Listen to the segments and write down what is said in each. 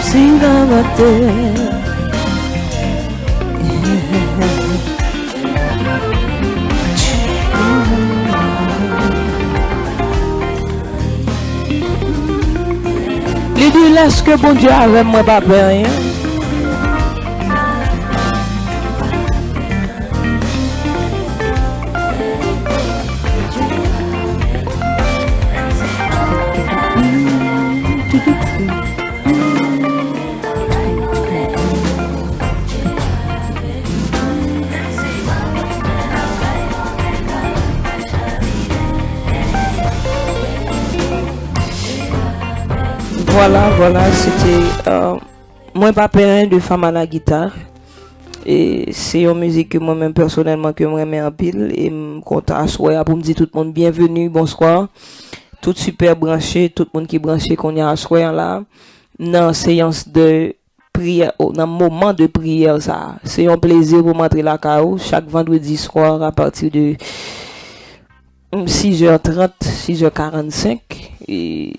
si la matin. Il dit laisse que bon Dieu avec moi pas faire rien. Voilà, c'était moi pas payé de femme à la guitare et c'est une musique que moi-même personnellement que moi j'aime en pile et me content à soir pour me dire tout le monde bienvenue, bonsoir, tout super branché, tout le monde qui branché qu'on y a à soir là dans séance de prière, dans moment de prière ça, c'est un plaisir pour m'entrer la chaos chaque vendredi soir à partir de 6h30, 6h45 et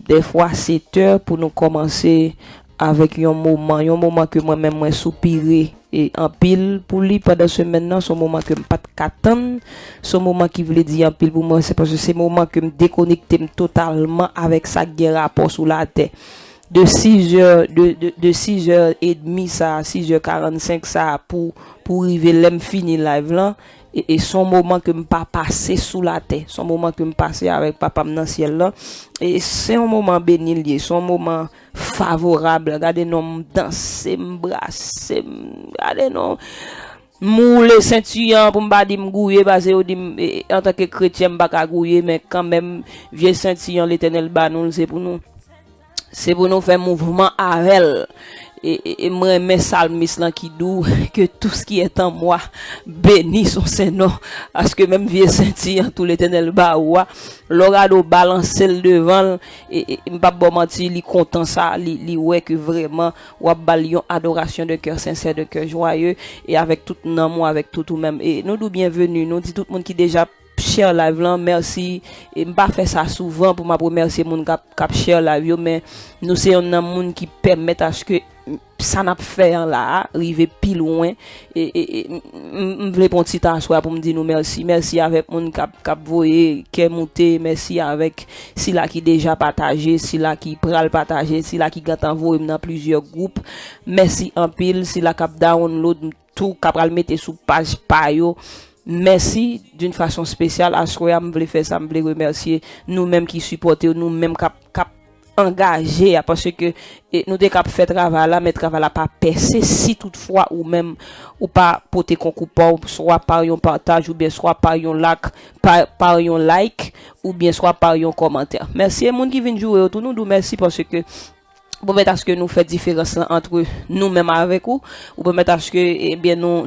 des fois 7h pour nous commencer avec un moment que moi-même moi soupirer et en pile pour lui pendant ce maintenant son moment que pas qu'attendre son moment qui voulait dire en pile pour moi c'est parce que c'est moment que me déconnecter totalement avec sa guerre rapport sur la terre de 6h de 6h30 ça 6h45 ça pour arriver l'aime fini live là et son moment que me pas passer sous la terre son moment que me passer avec papa dans ciel là et c'est un moment béni lié son moment favorable regardez nous danser m'brasser regardez nous moule ceinture pour m'pa di m'gouiller parce que en tant que chrétien m'pa ka gouiller mais quand même vieux ceinture l'Éternel ba nous c'est pour nous faire mouvement avec elle. Et moi mes salmistes là qui dou que tout ce qui est en moi béni son Saint-Nom parce que même vieux Saint-Tien tout l'Éternel ba ouah l'orado balancer le devant et m'pa bon mentir li content ça li ouais que vraiment ou balion adoration de cœur sincère de cœur joyeux et avec tout amour avec tout même et nous bienvenue nous dit tout le monde qui déjà share live là merci et m'pas faire ça souvent pour m'a remercier moun cap share live mais nous c'est un monde qui permet à ce que ça n'a pas fait là arriver plus loin et me voulais prendre petit temps pour me dire nous merci avec moun cap voyer qui monter merci avec si là qui déjà partagé si là qui pral partager si là qui gâte envoyer dans plusieurs groupes merci en pile si là cap download tout cap pral mettre sous page payo. Merci d'une façon spéciale à Soya me voulais faire ça me voulais remercier nous-mêmes qui supporter nous-mêmes cap engagé parce que nous des cap fait travail là mais travail là pas percer si toutefois ou même ou pas porter concours soit par un partage ou bien soit par un like ou bien soit par un commentaire merci les monde qui viennent jouer autour nous merci parce que pour mettre à ce que nous fait différence entre nous-mêmes avec vous ou pour mettre à ce que eh bien nous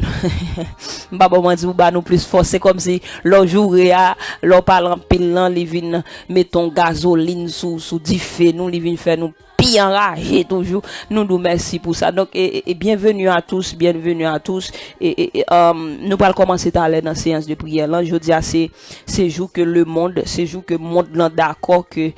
pas bon dire bah nous plus forcer comme si leur jouer à leur parlant pile là les vinn mettons gasoline sous diffé nous les vinn faire nous bien enragé toujours nous merci pour ça donc et bienvenue à tous et nous allons commencer à aller dans la séance de prière là je dis à c'est jour que le monde là d'accord que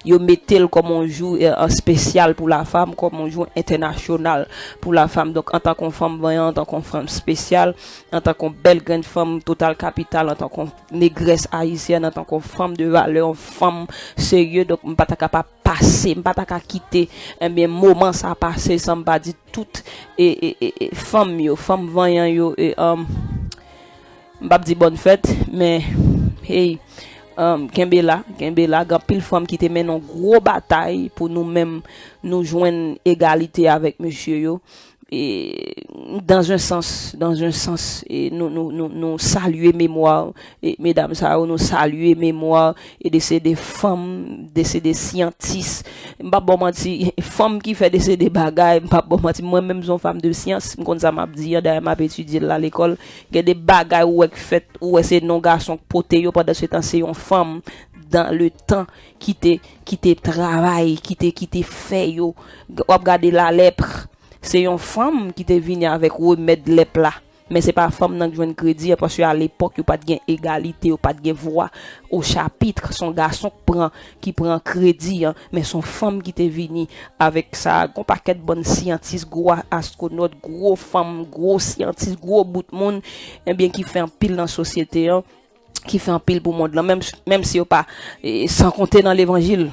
yo mettez comme on joue en spécial pour la femme comme on joue international pour la femme donc en tant qu'on femme voyante en tant qu'on femme spéciale en tant qu'on belle grande femme totale capitale en tant qu'on négresse haïtienne en tant qu'on femme de valeur femme sérieux donc m'pas ta capable passer m'pas ta quitter un bien moment ça passer sans pas dire tout et femme voyant yo et m'pas dire bonne fête mais hey Kembela grand pile femme qui te mène en gros bataille pour nous même nous joindre égalité avec monsieur yo et dans un sens et nous saluer mémoire et mesdames ça nous saluer mémoire et des femmes des scientifiques pas bon mentir femme qui fait des bagailles pas bon mentir moi même son femme de science comme ça m'a dit d'ailleurs m'a étudié là à l'école il y a des bagailles où fait où c'est non garçon poté yo pendant ce temps c'est une femme dans le temps qui te travail qui te fait yo regarder la lèpre c'est une femme qui te vient avec remède lèpre là mais c'est pas femme nan qui joine crédit parce que à l'époque il pas de gain égalité, il pas de gain voix au chapitre, son garçon qui prend crédit hein, mais son femme qui était venu avec ça un paquet de bonnes scientifiques, gros astronautes, gros femmes, gros scientifiques, gros bout de monde et bien qui fait un pile dans la société hein, qui fait un pile pour le monde là même si pas sans compter dans l'évangile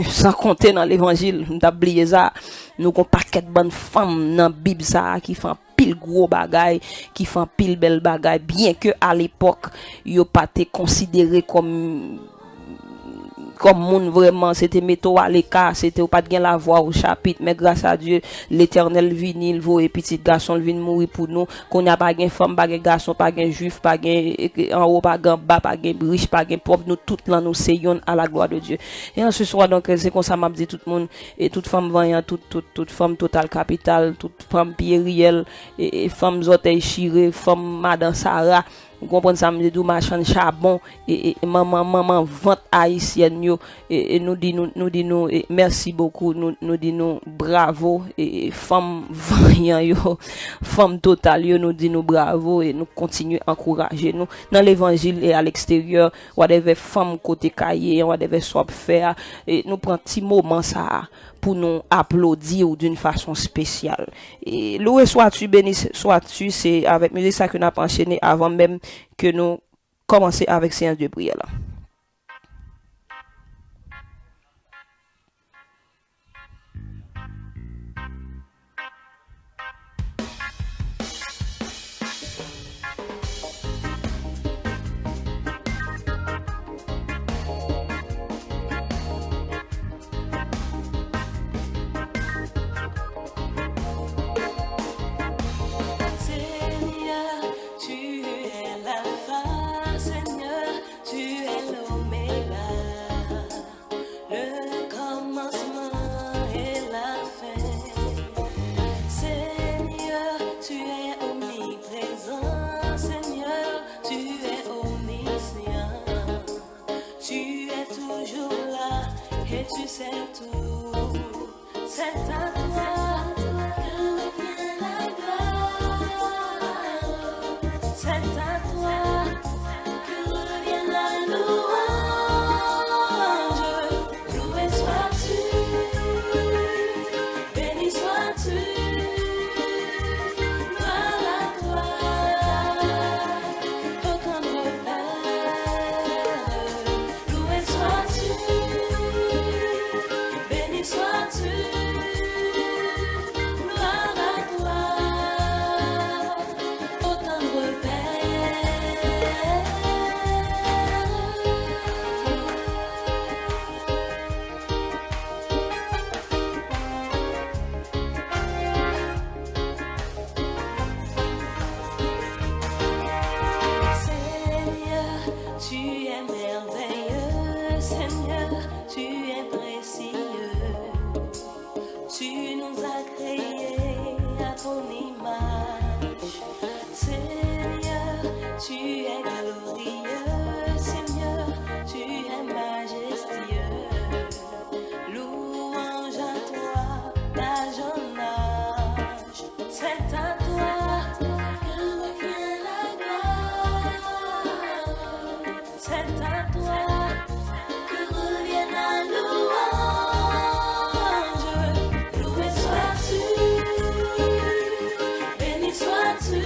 sans compter dans l'évangile d'oublier ça nous avons paquet de bonnes femmes dans Bible ça qui font pile gros bagay qui font pile belle bagay bien que à l'époque yo pas été considéré comme monde vraiment c'était métaux à l'écart c'était pas de la voix au chapitre mais grâce à Dieu l'Éternel vini il voit petit garçon vient mourir pour nous qu'on a pas gain femme pas gain garçon pas gain juif pas gain en haut pas gain bas pas gain riche pas gain pauvre nous toutes là nous seyons à la gloire de Dieu et en ce soir donc c'est comme ça m'a dit tout le monde et toute femme voyant toute femme totale capitale toute femme pierrielle et femme orteil chiré femme madame Sarah vous comprenez ça me dit marchand charbon et maman vente haïtienne yo et nous dit merci beaucoup nous dit nous bravo et femme vaillant yo femme totale yo nous dit nous bravo et nous continuer encourager nous dans l'évangile et à l'extérieur whatever femme côté cahier whatever soit faire et nous prend petit moment ça pour nous applaudir ou d'une façon spéciale. Et loué sois-tu, béni sois-tu, c'est avec musique ça que nous avons enchaîné avant même que nous commencions avec séance de prière là. Tu sais tout, c'est à toi que revient la gloire. C'est à toi que revient la louange. Loué sois-tu, béni sois-tu. Gloire à toi, aucun repère. Loué sois-tu. Sois-tu, gloire à toi, autant de repères. Seigneur, tu es merveilleux, Seigneur, tu es précieux. Tu nous as créés à ton image. Seigneur, tu es glorieux. Seigneur, tu es majestueux. Louange à toi, d'âge en âge. C'est à toi que revient la gloire. C'est à toi que revient la louange. Sois-tu,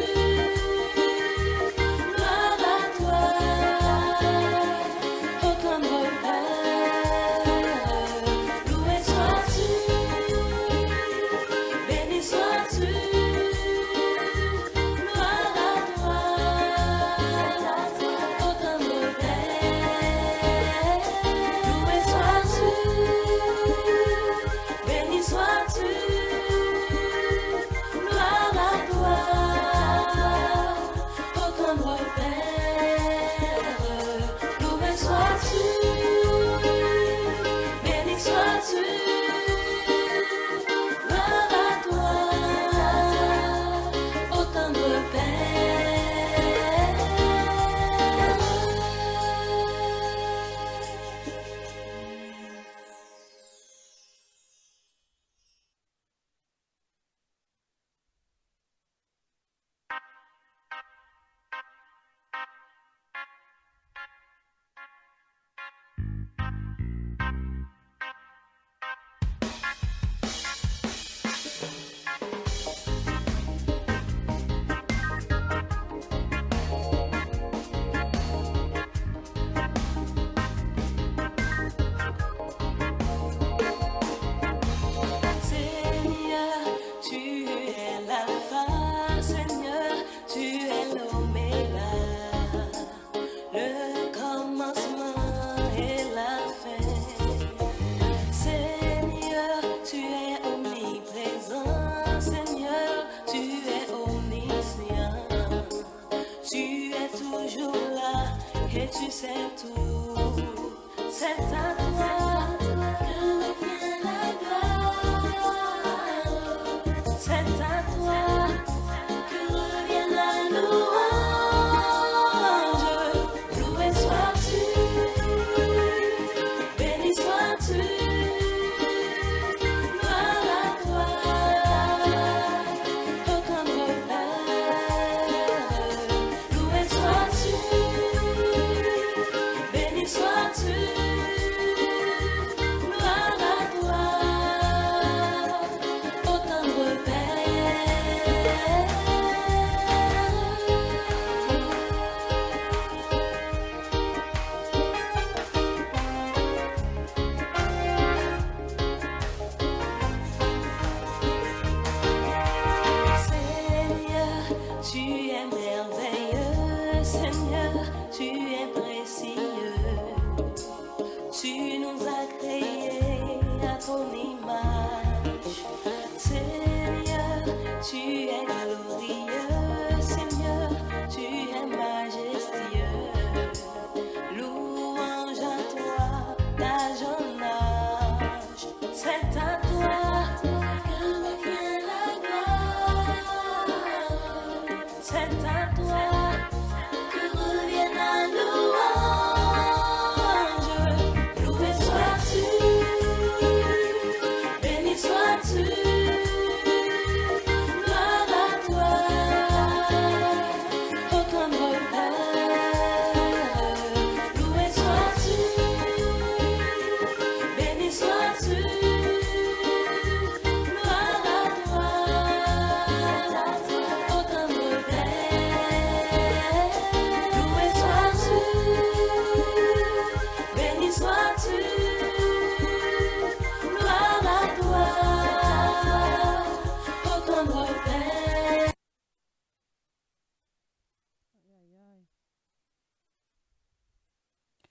gloire à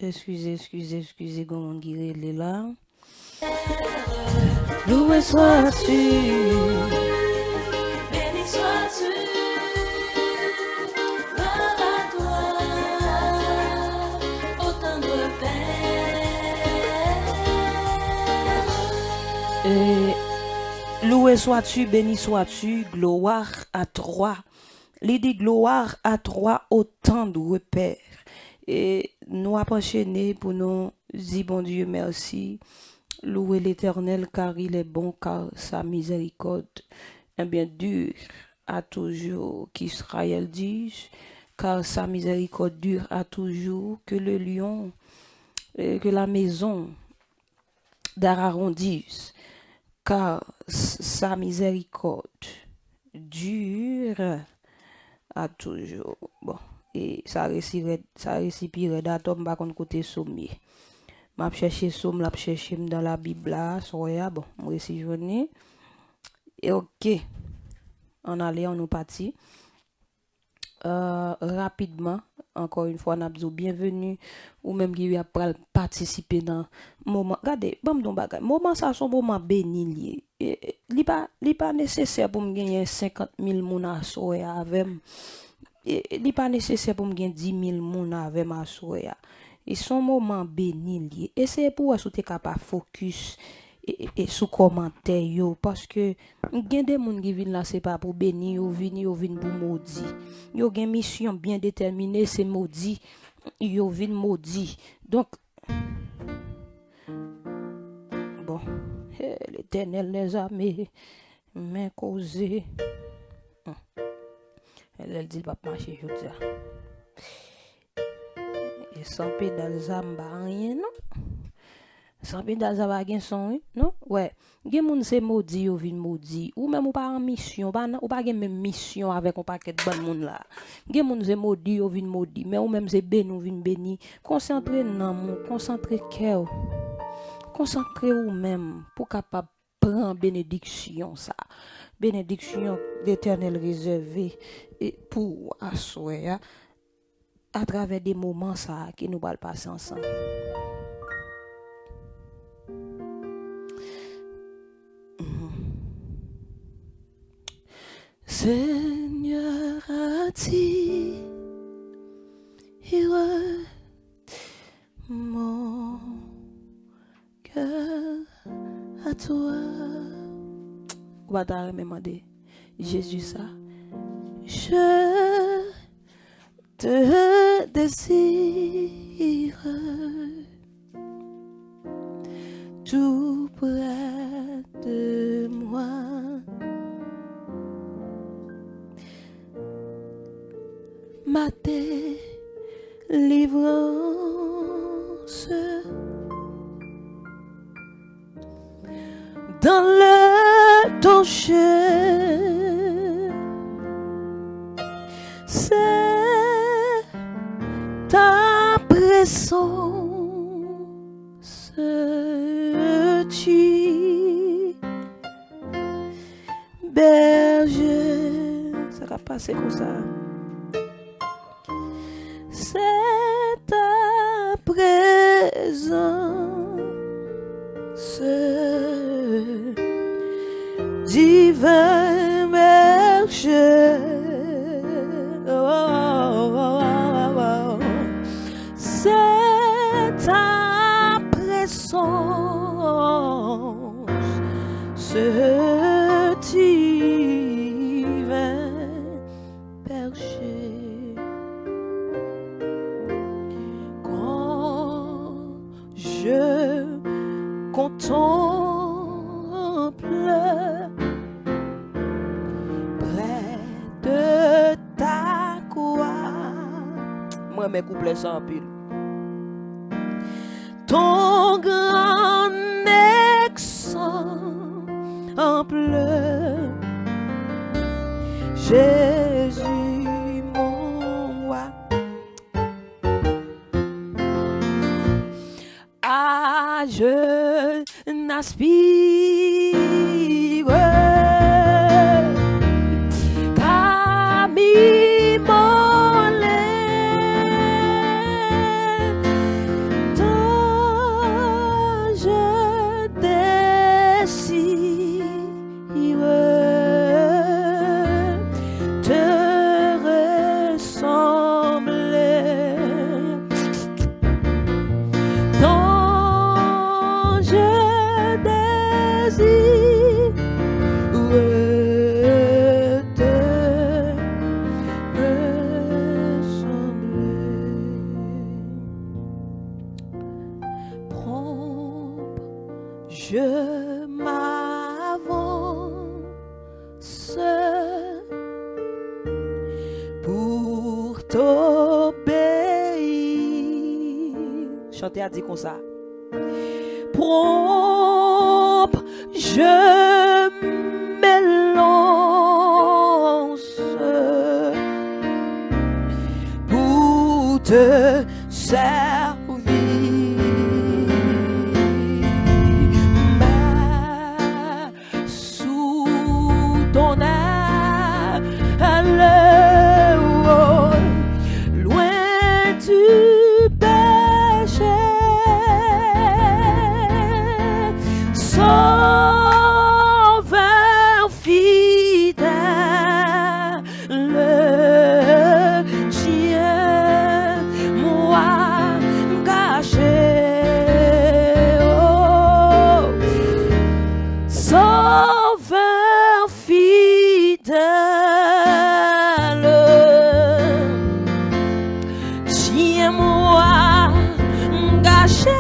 Excusez, comment dire les là. Loué sois-tu. Béni sois-tu, gloire à toi, ô tendre Père. Loué sois-tu, béni sois-tu, gloire à toi. Il dit gloire à toi, ô tendre Père. Et nous avons enchaîné pour nous dire bon Dieu merci. Louer l'Éternel car il est bon, car sa miséricorde est bien dure à toujours, qu'Israël dise, car sa miséricorde dure à toujours, que le lion, que la maison d'Aaron dise, car sa miséricorde dure à toujours. Bon, et ça récipierait d'atome par contre côté sommier. M'a cherché somme la chercher dans la Bible là, soya bon, moi aussi journée. Et OK. On allait on nous parti. Rapidement, encore une fois, on a dit bienvenue ou même qui a participer dans moment. Regardez, bon don bagay. Moment ça son moment béni lié. Li pas nécessaire pour me gagner 50 000 moun à soya avec. Li pas nécessaire pour me gagner 10 000 moun avec ma soya. Et son moment béni lié. Et c'est pour vous êtes capable focus et sous commentaire yo parce que gen des moun qui viennent là c'est pas pour bénir yo vinn pour maudit. Yo gen mission bien déterminée c'est maudit. Yo vinn maudit. Donc bon, l'Éternel les a mis main causé. Elle dit pas marcher je dis. Et sans pédale zamba rien non. Sans pédale zamba gen son non ouais gen moun c'est maudit ou vinn maudit ou même ou pas en mission ou pas gen même mission avec un paquet de bon moun là gen moun c'est maudit ou vinn maudit mais ou même c'est béni ou vinn béni concentrez nan mon concentrez cœur concentrez ou même pour capable prendre bénédiction ça bénédiction d'Éternel réservé et pour assoya à travers des moments ça qui nous va passer ensemble. Seigneur attire mon cœur à toi. On va t'en demander Jésus ça. Je te désire tout près de moi. Ma délivrance dans le danger. C'est ta présence, tu berger. Ça va passer comme ça. C'est ta présence, divin berger. C'est ta présence, ce divin berger. Quand je contemple près de ta croix, moi mes couplets sans pile. Ton grand exemple, Jésus mon roi, ah je n'aspire qu'à m'immoler je m'avance pour t'obéir. Chantez à dire comme ça. Prompt, je m'élance pour te servir. Mais sous ton aile, loin du péché, sauveur fidèle, tiens-moi caché. Oh, sauveur fidèle, tiens-moi caché.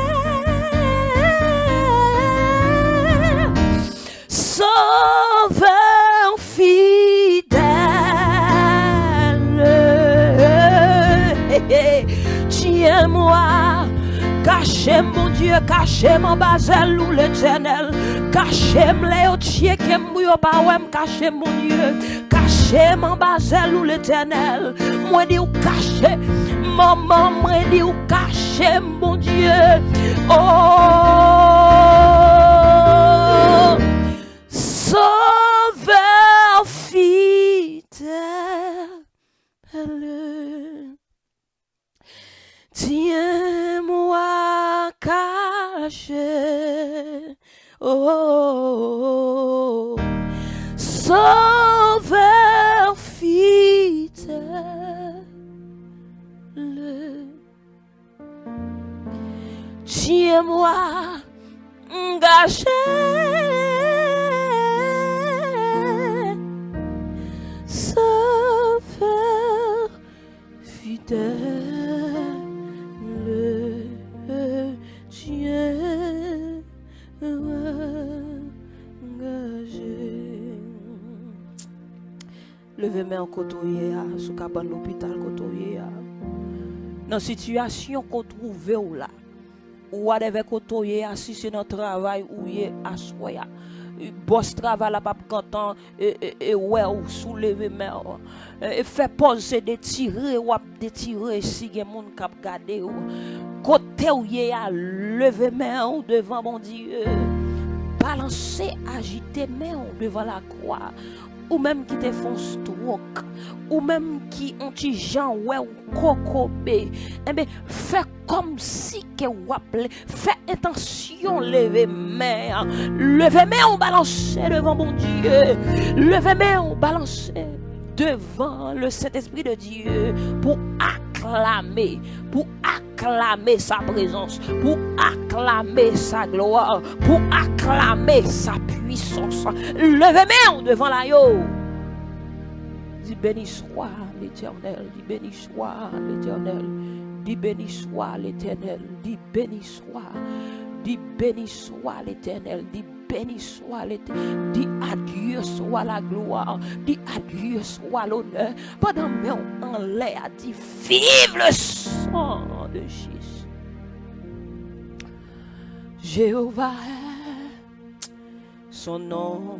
Sauveur fidèle, tiens-moi caché, mon Dieu, caché mon basel ou l'éternel, caché mon Dieu, qui m'ouille pas ouem, caché mon Dieu, caché mon basel ou l'éternel, moi dis ou caché, maman, moi dis ou caché, mon Dieu, oh, sauveur fidèle, tiens-moi caché, oh, sauveur fidèle, tiens-moi caché, sauveur fidèle, levez-moi en côtoyer sous cabane l'hôpital côtoyer dans situation qu'on trouve ou là ou avec côtoyer si c'est dans travail ou est assoya boss travail là pas content et ouais ou soulever main et fait poser de tirer ou de tirer si gen moun k'ap garder ou côté ou a lever main devant mon Dieu balancer agiter main devant la croix ou même qui te font stroke ou même qui ont ti jan ouais ou kokobé eh ben fais comme si que waple fais attention lever main on balancer devant mon Dieu lever main on balancer devant le Saint-Esprit de Dieu pour acclamer sa présence, pour acclamer sa gloire, pour acclamer sa puissance. Levez-moi devant la yo. Dis béni soit l'Éternel, dis béni soit l'Éternel, dis béni soit l'Éternel, dis béni soit l'Éternel, dis béni soit l'Éternel, dis adieu soit la gloire, dis adieu soit l'honneur. Pendant que on l'air dit vive le sang de Jésus. Jéhovah est son nom.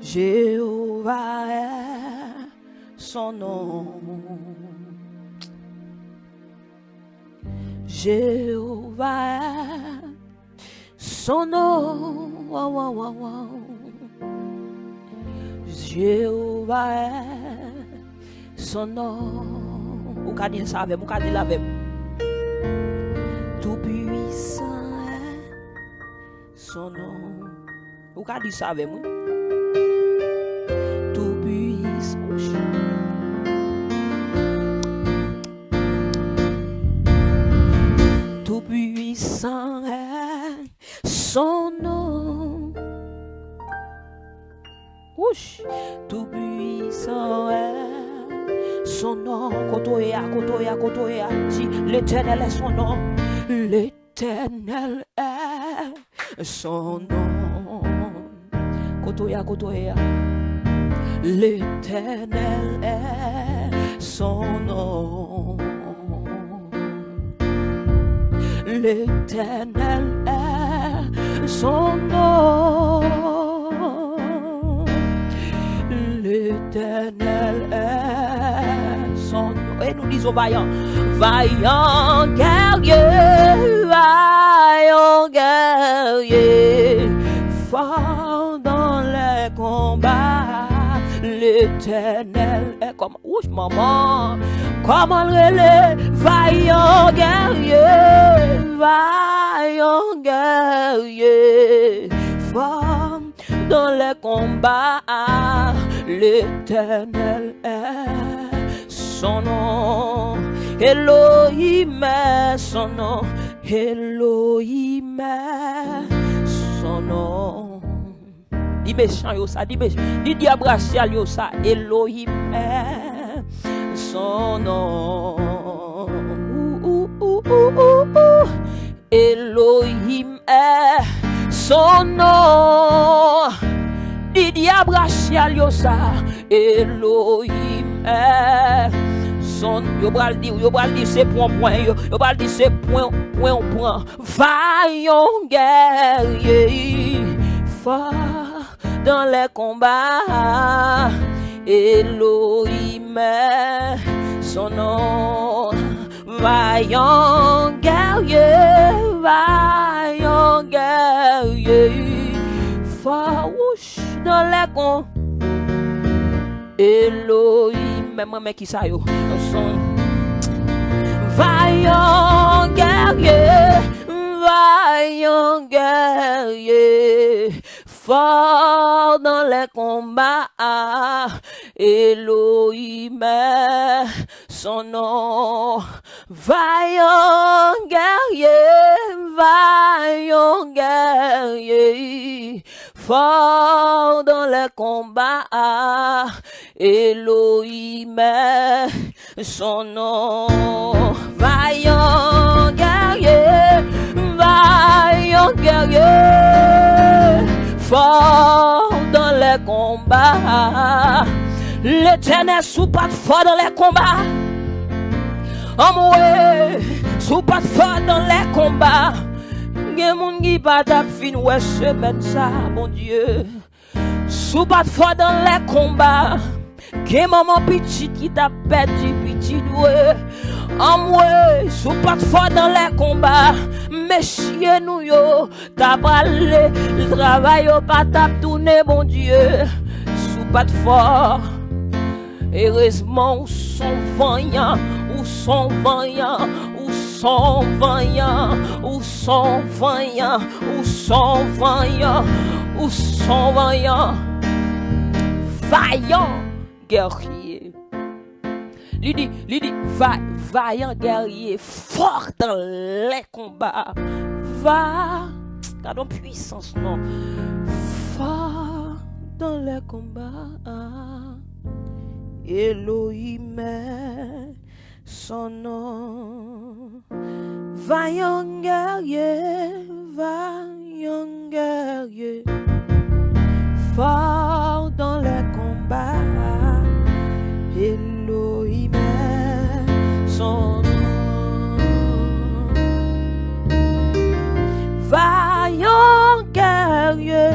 Jéhovah est son nom. Jéhovah est son nom. Wow, wow, wow, wow. Jéhovah est son nom. Ou ka dit savem, ou ka dit lavem. Tout puissant est son nom. Ou ka dit savem, oui. Tout puissant. Tout puissant est son nom. Ouch. Tout puissant est son nom. Kotoya, dit l'Éternel est son nom. L'Éternel est son nom. Kotoya, kotoya. L'Éternel est son nom. L'Éternel est son nom. L'Éternel est son nom. Et nous disons vaillant, vaillant guerrier, vaillant guerrier, fort dans les combats. L'Éternel est comme ouch maman, comment le vaillant guerrier, vaillant guerrier, fort dans les combats. L'Éternel est son nom, Elohim est son nom, Elohim est son nom. Dis méchant yo ça, dis diable racial yo ça, Elohim est son nom. Elohim est son nom. Dis diable racial yo ça, Elohim est son nom. Yo bral dire c'est point yo bral dire c'est point. Vaillant guerrier, fort dans les combats, Elohim est son nom. Vaillant guerrier, farouche dans les combats, Elohim, même moi qui ça yo, son vaillant guerrier, fort dans les combats, Elohim est son nom. Vaillant guerrier, fort dans les combats, Elohim est son nom. Vaillant guerrier, fort dans les combats. L'Éternel sous pas fort dans les combats. Amoué, sous pas fort dans les combats. Gen moun qui pas tap fin ouais semaine ça, mon Dieu. Sous pas fort dans les combats. Gen maman petit qui t'a perdu petit doué. Amoué, sous pas fort dans les combats. Messieurs nous yo, t'as parlé, le travail yo pas tap tourner, mon Dieu. Sous pas fort. Heureusement, ou sont vaillants, ou sont vaillants, ou sont vaillants, ou sont vaillants, ou sont vaillants, ou sont vaillants, vaillant guerrier. Lui dit, vaillant guerrier, fort dans les combats, va, t'as donc puissance, non, fort dans les combats. Elohim est son nom. Vaillant guerrier, fort dans les combats. Elohim est son nom. Vaillant guerrier,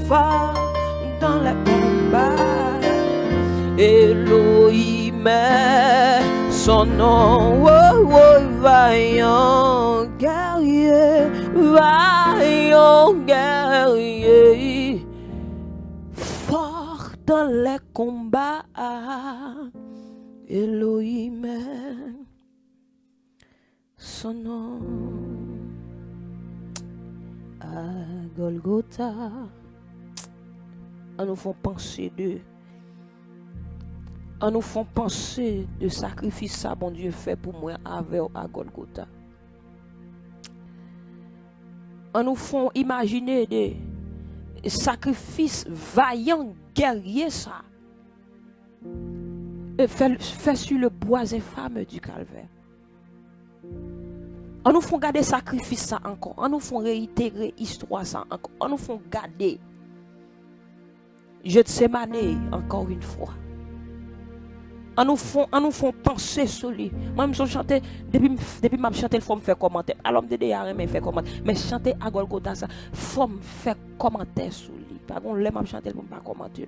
fort dans les combats. Elohim est son nom, vaillant guerrier, fort dans les combats. Elohim est son nom. À Golgotha, on nous fait penser de sacrifice ça bon Dieu fait pour moi avec à Golgotha. On nous font imaginer des sacrifices vaillants guerriers ça. Fait sur le bois infâme du calvaire. On nous font garder sacrifice ça encore. On nous font réitérer histoire ça encore. On nous font garder. Je te sais mané encore une fois. On nous font penser sur lui. Moi je chante depuis m'a chanter il faut me faire commentaire. Alors me déjà me faire commentaire. Mais chanter à Golgotha ça, faut me faire commentaire sur lui. Par contre, les m'a chanter pour pas commenter.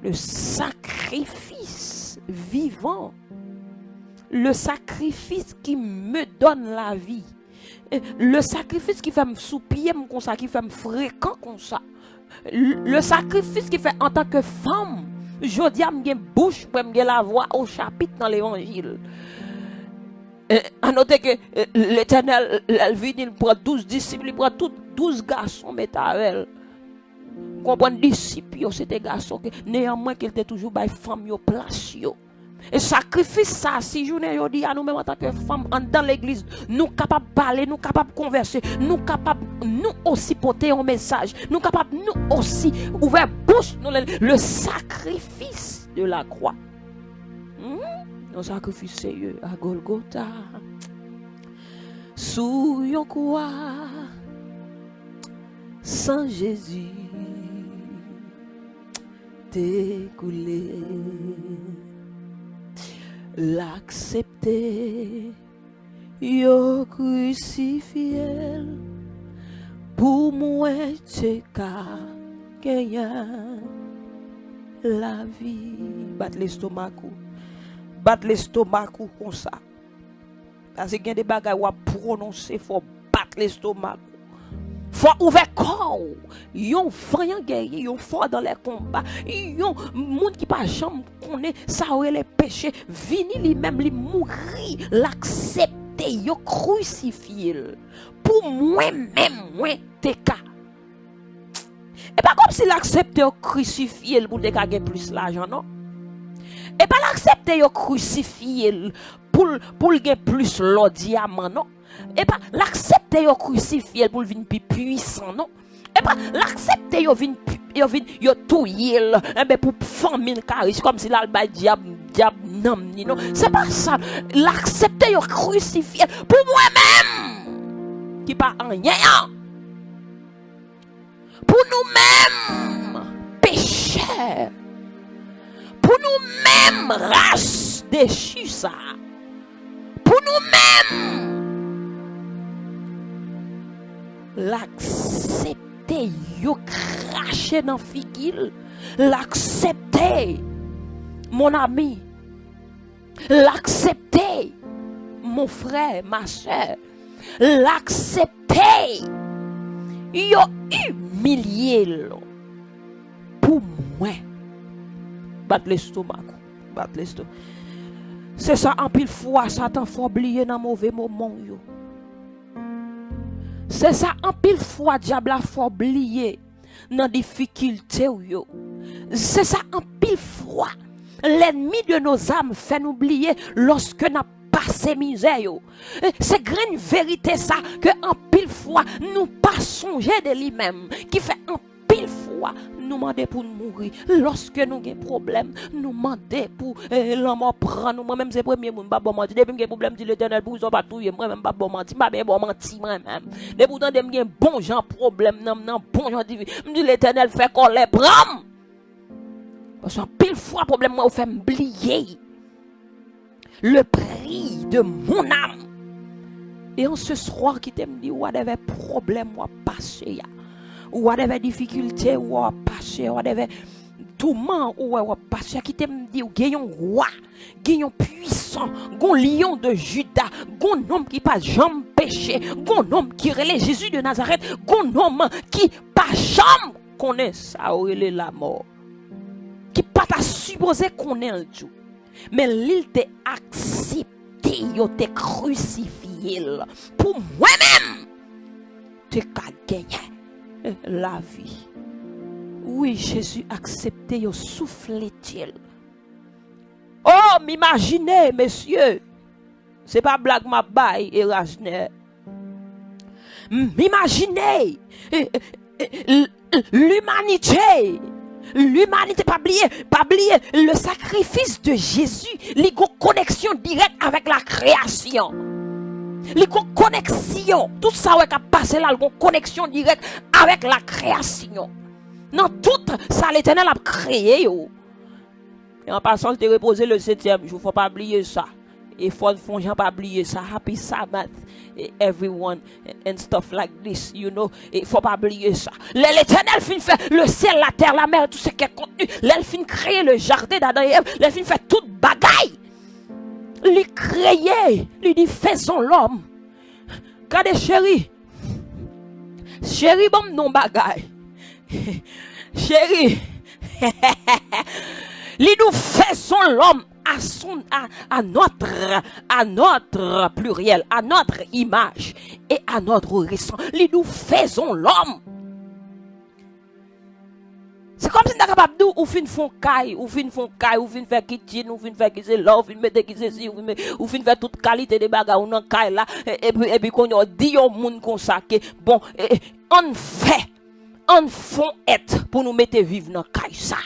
Le sacrifice vivant. Le sacrifice qui me donne la vie. Le sacrifice qui fait me soupier comme ça, qui fait me fréquent comme ça. Le sacrifice qui fait en tant que femme. Je dis à me bouche pour me la voix au chapitre dans l'évangile. À noter que l'Éternel, elle vit, il prend 12 disciples, il prend 12 garçons, mais avec comprendre disciples, c'était garçons que néanmoins qu'il était toujours by femme yo place yo. Et sacrifice ça, si journée yo dit à nous même en tant que femme dans l'église, nous capables de parler, nous capables de converser, nous capables nous aussi porter un message, nous capables nous aussi ouvrir bouche le sacrifice de la croix. Un sacrifice sérieux à Golgotha. Sous yon croix sans Jésus découlé. L'accepter, yo crucifié pour moi c'est qu'à gagner la vie. Battre l'estomac comme ça. Parce qu'il y a des bagages à prononcer, faut battre l'estomac. Faut ouvrir corps. Yon franc guerrier, yon fort dans les combats. Yon monde qui pas jamais connaît ça ou les péchés, vini lui-même lui mourir, l'accepter, yo crucifié. Pour moi-même, moi t'es cas. Et pas comme si l'accepter yo crucifié pour te gagner plus l'argent non. Et pas l'accepter yo crucifié pour gagner plus l'or diamant non. Et pas l'accepter yo crucifié pour venir plus puissant non. Et pas l'accepter yo touyer pour famille charisme comme si là le diable non non. C'est pas ça. L'accepter yo crucifié pour moi-même qui pas en rien. Pour nous-mêmes pécheurs. Pour nous-mêmes race déchue ça. Pour nous-mêmes l'accepter yo cracher dans figil, l'accepter mon ami, l'accepter mon frère, ma soeur, l'accepter yo humilié pour moi. Battre l'estomac. C'est ça en pile fois Satan faut oublier dans mauvais moment yo. C'est ça en pile fois diable a faut oublier dans difficulté yo. C'est ça en pile fois l'ennemi de nos âmes fait nous oublier lorsque n'a passé misère yo. C'est grande vérité ça que en pile fois nous pas songer de lui-même qui fait en pile fois nous demander pour nous mourir lorsque nous avons problème nous demander pour l'homme prend nous moi-même c'est premier monde pas bon mentir depuis que problème dit l'Éternel pour ils pas tout moi-même pas bon mentir pas bon mentir moi-même de pourtant dem gen bon gens problème non bon gens dit l'Éternel fait qu'on les prend parce que pile fois problème moi fait m'oublier le prix de mon âme et en ce soir qui t'aime dit whatever problème moi passer whatever difficulté ou passer whatever tourment ou passer qui t'aime dit gagnons roi gagnons puissant gon lion de Juda gon homme qui pas jamais péché gon homme qui relève Jésus de Nazareth gon homme qui pas jamais connaît ça ou la mort qui pas ta supposé connaît tout mais il t'a accepté yo t'a crucifié pour moi-même tu as gagné la vie. Oui, Jésus accepté yo souffle-t-il. Oh, m'imaginez, messieurs. C'est pas blague ma baille et Rajner. M'imaginez l'humanité. L'humanité, pas oublier le sacrifice de Jésus, les connexion directe avec la création. Il y a une connexion. Tout ça qui a passé là, il y a une connexion directe avec la création. Dans tout ça, l'Éternel a créé. Yo. Et en passant, il te reposé le 7e jour. Il ne faut pas oublier ça. Et il faut pas oublier ça. Happy Sabbath, everyone, and stuff like this, you know. Et il faut pas oublier ça. L'Éternel fin fait le ciel, la terre, la mer, tout ce qui est contenu. L'Éternel fin créer le jardin d'Adam et Ève. L'Éternel fin fait toute bagaille. Il créé. Il dit faisons l'homme. Regardez chérie. Chérie, bon non bagaille. Chérie. Il nous faisons l'homme à notre pluriel, à notre image et à notre ressemblance. Nous faisons l'homme. C'est comme si nous sommes capables de ou fin font caille, ou fin faire kitchen, ou fin faire qui c'est là, ou fin mettre qui c'est si, ou fin faire toute qualité de bagages ou dans caille là, et puis qu'on a dit au monde comme ça que bon, on font être pour nous mettre vivre dans caille ça.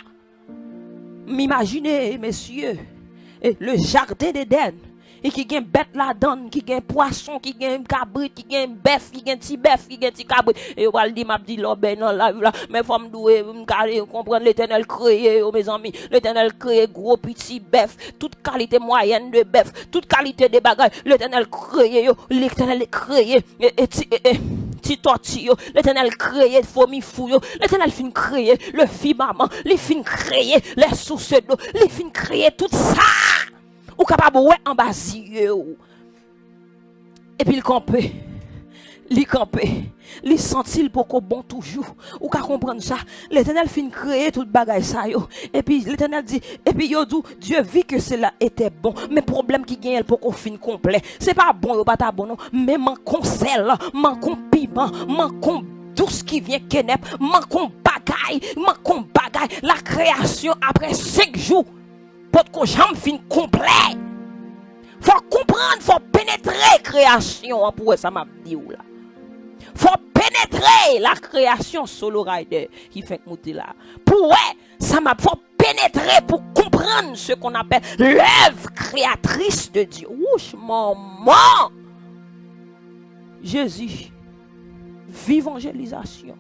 M'imaginez, messieurs, le jardin d'Éden, et qui gagne bête là-dedans, qui gagne poisson, qui gagne cabrit, qui gagne bœuf, qui gagne petit bœuf, qui gagne petit cabrit. Et on va le dire, m'a dit, là, ben non, là, mais faut me douer, comprendre l'Éternel créé, mes amis, l'Éternel créé gros petit bœuf, toute qualité moyenne de bœuf, toute qualité de bagages, l'Éternel créé, l'Éternel créé, petit tortille, l'Éternel créé, fourmi fou, l'Éternel fin créé, le fit maman, il fin créé, les sources d'eau, il fin créé tout ça. Ou capable ouais en bas yeux. Et puis il campé. Il sentit pour qu'on bon toujours. Ou qu'à comprendre ça, l'Éternel fin créer toute bagaille ça yo. Et puis l'Éternel dit et puis yo dit Dieu vit que cela était bon, mais problème qui gagne pour qu'on fin complet. C'est pas bon yo pas ta bon non, mais manquon sel, manquon piment, manquon tout ce qui vient kenep, manquon bagaille, la création après 5 jours. Pour qu'on jamais fin complet. Faut comprendre, faut pénétrer la création. Pour ça m'a dit là. Faut pénétrer la création solo rider qui fait monter là. Pour ça m'a faut pénétrer pour comprendre ce qu'on appelle l'œuvre créatrice de Dieu. Ouch maman. Jésus, vivangélisation.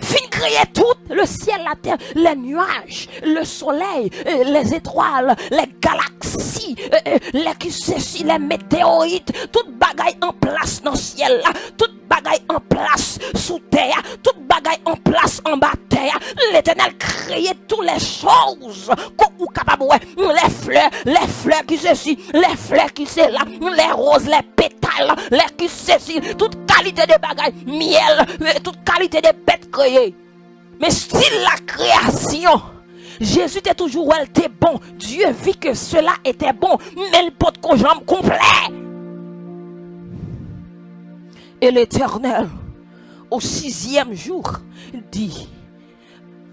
Fin créer tout, le ciel, la terre, les nuages, le soleil, les étoiles, les galaxies, les météorites, toute bagaille en place dans le ciel là, toute bagaille en place sous terre, toute bagaille en place en bas terre. L'Éternel créait toutes les choses qu'on capable les fleurs qui ceci, les fleurs qui c'est là, les roses, les pétales, les qui ceci, toute qualité de bagaille, miel, toute qualité de bêtes créées. Mais style la création, Jésus était toujours elle était bon. Dieu vit que cela était bon, mais le pot qu'on jambe complet. Et l'Éternel, au 6e jour, dit,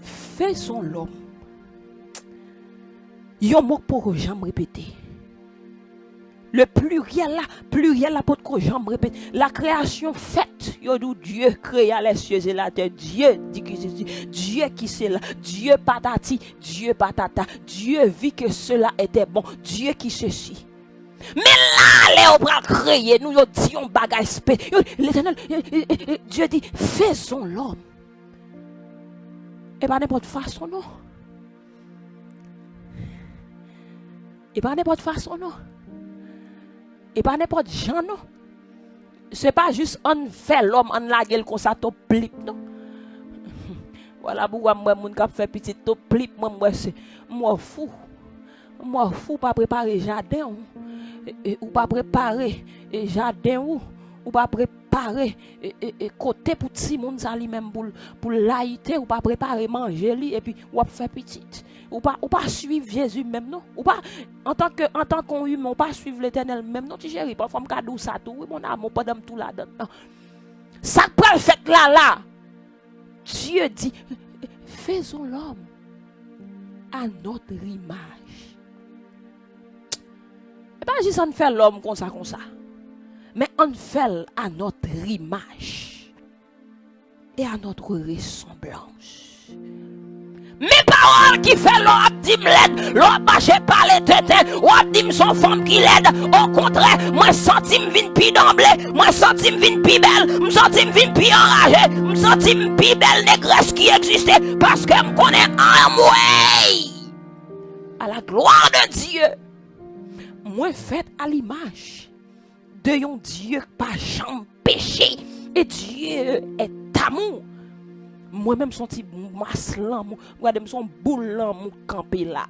faisons l'homme. Yon mot pour jambe répéter. Le pluriel là pour que j'en répète. La création faite, Dieu créa les cieux et la terre. Dieu dit que c'est Dieu qui c'est là. Dieu patati, Dieu patata. Dieu vit que cela était bon. Dieu qui ceci. Mais là, les bras créés, nous disons bagage spécial. L'Éternel, Dieu dit, faisons l'homme. Et pas n'importe façon, non. Et pas n'importe façon, non. Et pas n'importe gens, non. C'est pas juste on fait l'homme, on la gueule comme ça, top plip, non. Voilà pourquoi moi, mon cap fait petit top plip, moi, c'est moi fou. Moi fou, pas préparer jardin, ou pas préparer jardin, ou pas préparer côté pour petit monde, ça lui-même pour l'aïter, ou pas préparer manger, et puis ou faire petit. Ou pas suivre Jésus même non ou pas en tant qu'on humain ou pas suivre l'Éternel même non tu chérie parfois me cadeau ça tout oui mon amour pas tout là dedans ça peut fait là Dieu dit faisons l'homme à notre image. Et pas juste on fait l'homme comme ça mais on fait à notre image et à notre ressemblance. Mes paroles qui fait l'on dit m'laide, l'on marche par les tétins, ou dit son femme qui l'aide. Au contraire, moi senti m'vin pi d'emblée, moi senti m'vin pi belle, m'senti m'vin pi enragé, m'senti m'pi belle négresse qui existait parce que m'connais en moi. À la gloire de Dieu, moi fait à l'image de yon Dieu pas jamais péché et Dieu est amour. Moi-même son petit maslan, regardez son boulan mon campé là.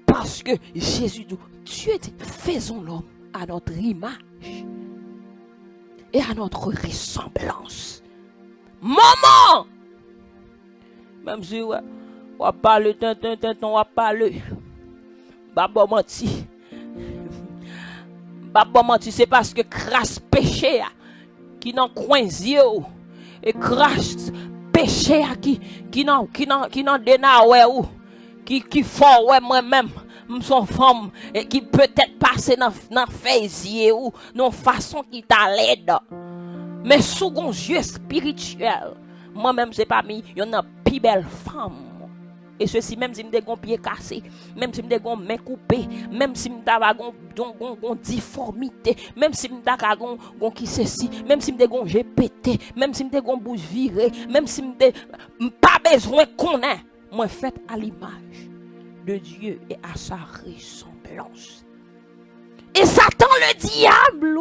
Parce que Jésus dit, Dieu dit, faisons l'homme à notre image et à notre ressemblance. Maman! Même si on va parler, on va parler. Baba menti. Baba menti, c'est parce que crasse péché qui n'en coin yeux et crasse péché qui n'en déna ouais ou qui fort ouais moi-même son femme et qui peut-être passer dans faisier ou non façon qui t'a l'aide mais sous gon yeux spirituel moi-même c'est pas mis y en a plus belle femme et ceci même si me gon pied cassé même si me gon main coupée même si me ta gon difformité même si me ta gon qui ceci même si me gon pété même si me gon bouche virée même si me pas besoin qu'on ait moi fait à l'image de Dieu et à sa ressemblance et Satan le diable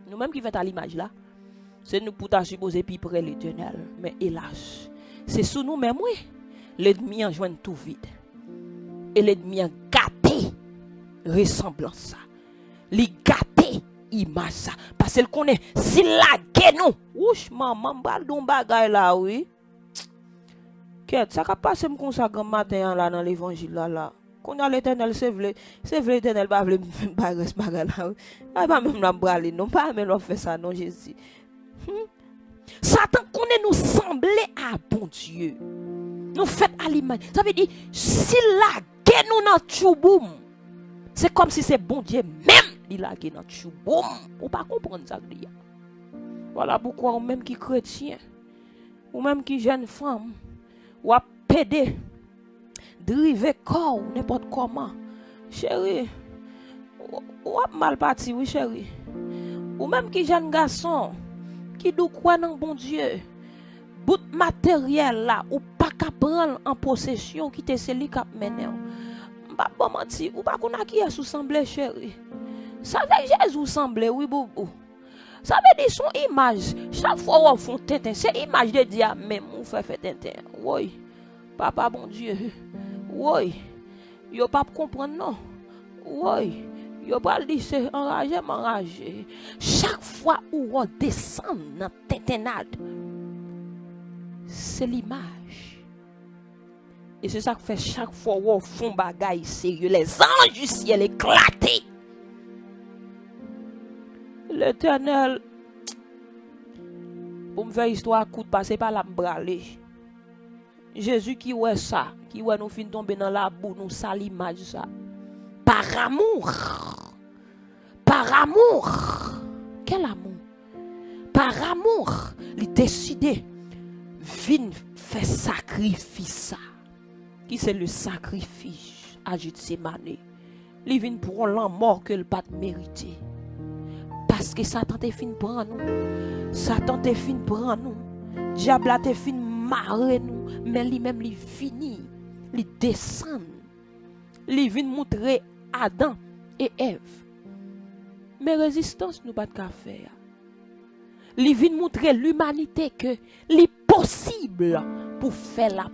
nous même qui fait à l'image là c'est nous pour ta supposer puis près l'Éternel mais hélas c'est sous nous même oui. L'ennemi en joint tout vide. Et l'ennemi en gâté ressemblance ça. Li gâté image ça. Parce qu'il connaît s'il la gué nous. Ouch maman bal don bagay là oui. Qu'est ça ka passe comme ça grand matin là dans l'évangile là. Qu'on a l'Éternel c'est vrai l'Éternel pas veut bagay là. Pas même la braler non pas même faire ça non Jésus. Satan connaît nous sembler à bon Dieu. Nous fait à l'image. Ça veut dire, si la guerre nous dans chouboum, c'est comme si c'est bon Dieu même il la guerre dans chouboum. Ou pas comprendre ça. Voilà pourquoi, ou même qui chrétien, ou même qui jeune femme, ou à pédé, driver corps, n'importe comment. Chérie, ou à mal parti, oui chérie. Ou même qui jeune garçon, qui doit croire dans bon Dieu. Bout matériel là ou pas qu'à prendre en possession qui te celui qui mené pas bon menti ou pas qu'on a qui est sous semblé chéri ça veut Jésus semblé oui boubou ça veut dire son image chaque fois on font tintin c'est image de Dieu même on fait tintin oui papa bon Dieu oui yo pas comprendre non oui yo pas dire c'est enragé chaque fois où on descend dans tintinade c'est l'image. Et c'est ça que fait chaque fois où on font bagaille sérieux. Les anges du ciel éclatés. L'Éternel, pour me faire histoire, coup de passer par la bralée. Jésus qui ouais ça, qui ouais nous fin tomber dans la boue, nous ça l'image ça. Par amour. Par amour. Quel amour? Par amour, il décidé. Vin fait sacrifice ça. Qui c'est le sacrifice à Gethsémane. Il vient pour la mort que le pas mérité. Parce que Satan te fin prendre nous. Satan te fin prendre nous. Diable te fin marrer nous, mais lui-même il fini, il descend. Il vient montrer Adam et Ève. Mais résistance nous pas de faire. Il vient montrer l'humanité que les possible pour faire